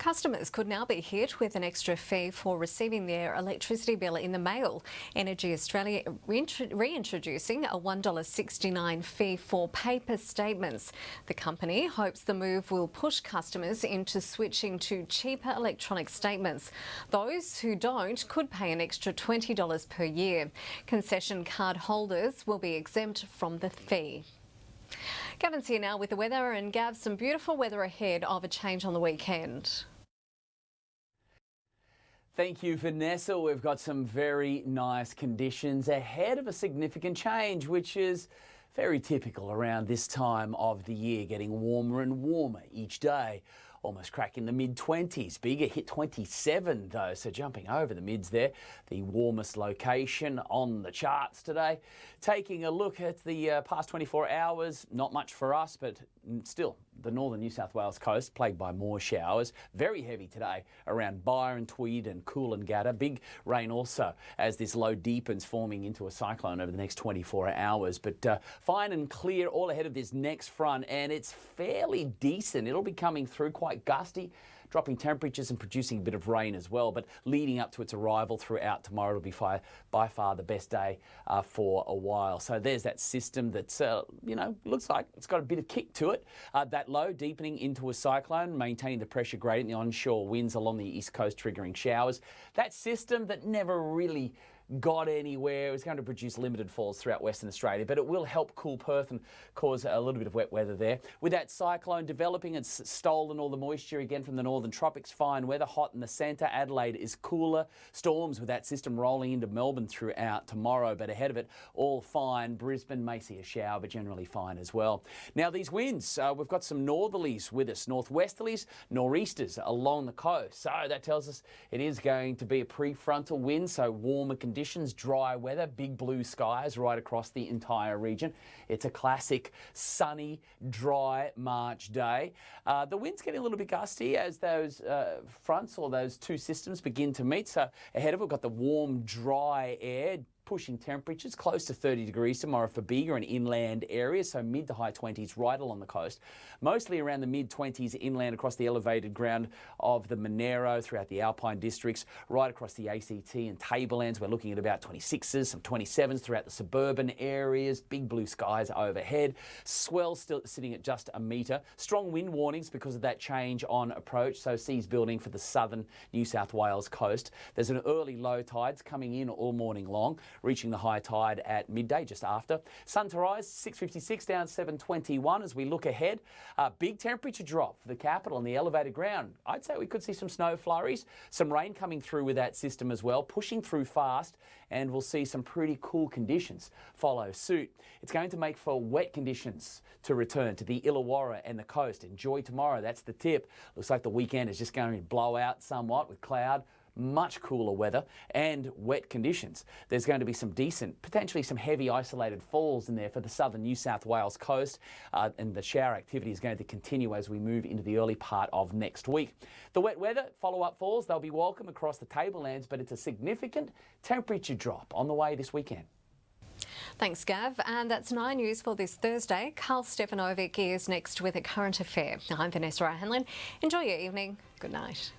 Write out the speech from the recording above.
Customers could now be hit with an extra fee for receiving their electricity bill in the mail. Energy Australia reintroducing a $1.69 fee for paper statements. The company hopes the move will push customers into switching to cheaper electronic statements. Those who don't could pay an extra $20 per year. Concession card holders will be exempt from the fee. Gavin's here now with the weather, and Gav, some beautiful weather ahead of a change on the weekend. Thank you, Vanessa. We've got some very nice conditions ahead of a significant change, which is very typical around this time of the year, getting warmer and warmer each day. Almost cracking the mid-20s. Bigger hit 27 though, so jumping over the mids there. The warmest location on the charts today. Taking a look at the past 24 hours, not much for us, but still the northern New South Wales coast plagued by more showers. Very heavy today around Byron, Tweed and Coolangatta. Big rain also as this low deepens, forming into a cyclone over the next 24 hours. But fine and clear all ahead of this next front, and it's fairly decent. It'll be coming through quite gusty, dropping temperatures and producing a bit of rain as well. But leading up to its arrival throughout tomorrow, it'll be by far the best day for a while. So there's that system that's, looks like it's got a bit of kick to it. That low deepening into a cyclone, maintaining the pressure gradient, the onshore winds along the east coast triggering showers. That system that never really got anywhere. It was going to produce limited falls throughout Western Australia, but it will help cool Perth and cause a little bit of wet weather there. With that cyclone developing, it's stolen all the moisture again from the northern tropics. Fine weather, hot in the centre. Adelaide is cooler. Storms with that system rolling into Melbourne throughout tomorrow, but ahead of it, all fine. Brisbane may see a shower, but generally fine as well. Now, these winds, we've got some northerlies with us, northwesterlies, nor'easters along the coast. So that tells us it is going to be a prefrontal wind, so warmer conditions, dry weather, big blue skies right across the entire region. It's a classic sunny, dry March day. The wind's getting a little bit gusty as those fronts or those two systems begin to meet. So ahead of it, we've got the warm, dry air pushing temperatures close to 30 degrees tomorrow for bigger and inland areas, so mid to high 20s right along the coast. Mostly around the mid-20s inland across the elevated ground of the Monero, throughout the Alpine districts, right across the ACT and Tablelands. We're looking at about 26s, some 27s throughout the suburban areas. Big blue skies overhead. Swell still sitting at just a metre. Strong wind warnings because of that change on approach, so seas building for the southern New South Wales coast. There's an early low tides coming in all morning long, reaching the high tide at midday, just after. Sun to rise, 6:56 down 7:21 as we look ahead. Big temperature drop for the capital and the elevated ground. I'd say we could see some snow flurries, some rain coming through with that system as well, pushing through fast, and we'll see some pretty cool conditions follow suit. It's going to make for wet conditions to return to the Illawarra and the coast. Enjoy tomorrow, that's the tip. Looks like the weekend is just going to blow out somewhat with cloud, much cooler weather and wet conditions. There's going to be some decent, potentially some heavy isolated falls in there for the southern New South Wales coast, and the shower activity is going to continue as we move into the early part of next week. The wet weather, follow-up falls, they'll be welcome across the Tablelands, but it's a significant temperature drop on the way this weekend. Thanks, Gav. And that's 9 News for this Thursday. Carl Stefanovic is next with a current affair. I'm Vanessa O'Hanlon. Enjoy your evening. Good night.